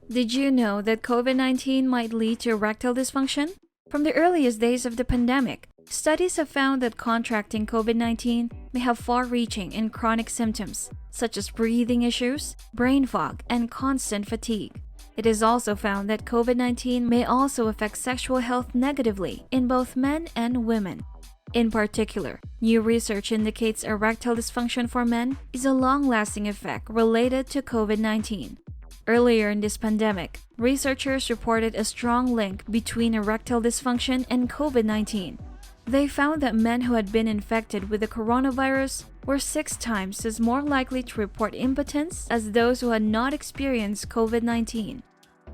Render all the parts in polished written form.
Did you know that COVID-19 might lead to erectile dysfunction? From the earliest days of the pandemic, studies have found that contracting COVID-19 may have far-reaching and chronic symptoms, such as breathing issues, brain fog, and constant fatigue. It is also found that COVID-19 may also affect sexual health negatively in both men and women. In particular, new research indicates erectile dysfunction for men is a long-lasting effect related to COVID-19. Earlier in this pandemic, researchers reported a strong link between erectile dysfunction and COVID-19. They found that men who had been infected with the coronavirus were 6 times as more likely to report impotence as those who had not experienced COVID-19.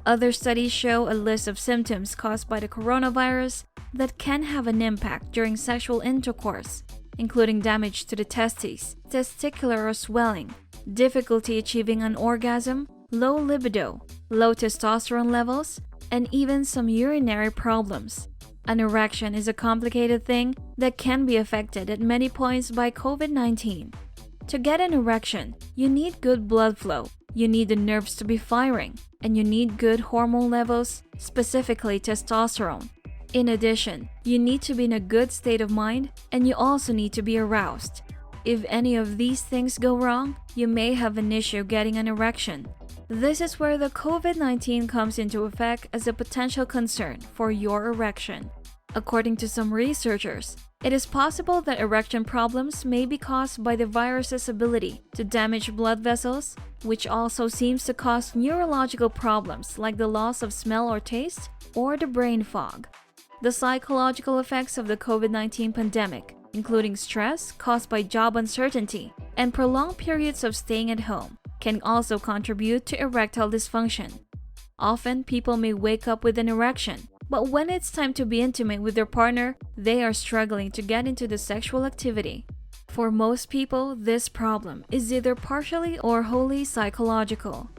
Other studies show a list of symptoms caused by the coronavirus that can have an impact during sexual intercourse, including damage to the testes, testicular swelling, difficulty achieving an orgasm, low libido, low testosterone levels, and even some urinary problems. An erection is a complicated thing that can be affected at many points by COVID-19. To get an erection, you need good blood flow, you need the nerves to be firing, and you need good hormone levels, specifically testosterone. In addition, you need to be in a good state of mind, and you also need to be aroused. If any of these things go wrong, you may have an issue getting an erection. This is where the COVID-19 comes into effect as a potential concern for your erection. According to some researchers, it is possible that erection problems may be caused by the virus's ability to damage blood vessels, which also seems to cause neurological problems like the loss of smell or taste, or the brain fog. The psychological effects of the COVID-19 pandemic, including stress caused by job uncertainty and prolonged periods of staying at home, can also contribute to erectile dysfunction. Often, people may wake up with an erection, but when it's time to be intimate with their partner, they are struggling to get into the sexual activity. For most people, this problem is either partially or wholly psychological.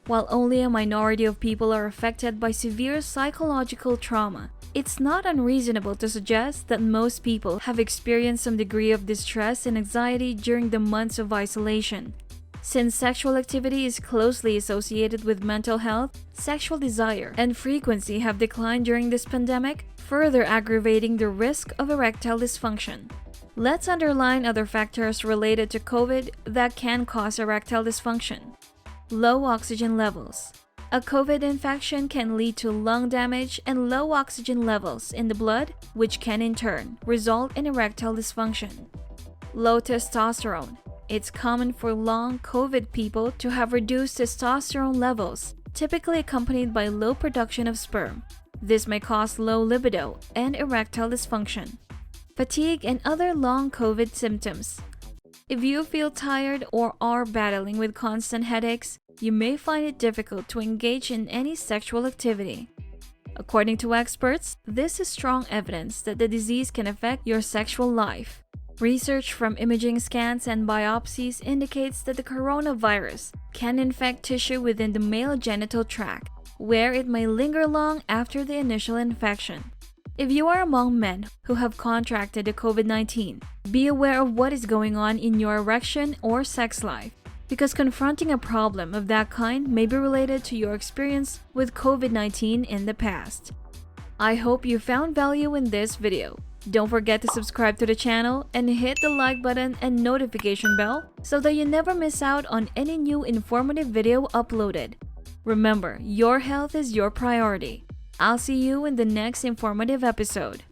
While only a minority of people are affected by severe psychological trauma, it's not unreasonable to suggest that most people have experienced some degree of distress and anxiety during the months of isolation. Since sexual activity is closely associated with mental health, sexual desire and frequency have declined during this pandemic, further aggravating the risk of erectile dysfunction. Let's underline other factors related to COVID that can cause erectile dysfunction. Low oxygen levels. A COVID infection can lead to lung damage and low oxygen levels in the blood, which can in turn result in erectile dysfunction. Low testosterone. It's common for long COVID people to have reduced testosterone levels, typically accompanied by low production of sperm. This may cause low libido and erectile dysfunction. Fatigue and other long COVID symptoms. If you feel tired or are battling with constant headaches, you may find it difficult to engage in any sexual activity. According to experts, this is strong evidence that the disease can affect your sexual life. Research from imaging scans and biopsies indicates that the coronavirus can infect tissue within the male genital tract, where it may linger long after the initial infection. If you are among men who have contracted the COVID-19, be aware of what is going on in your erection or sex life, because confronting a problem of that kind may be related to your experience with COVID-19 in the past. I hope you found value in this video. Don't forget to subscribe to the channel and hit the like button and notification bell so that you never miss out on any new informative video uploaded. Remember, your health is your priority. I'll see you in the next informative episode.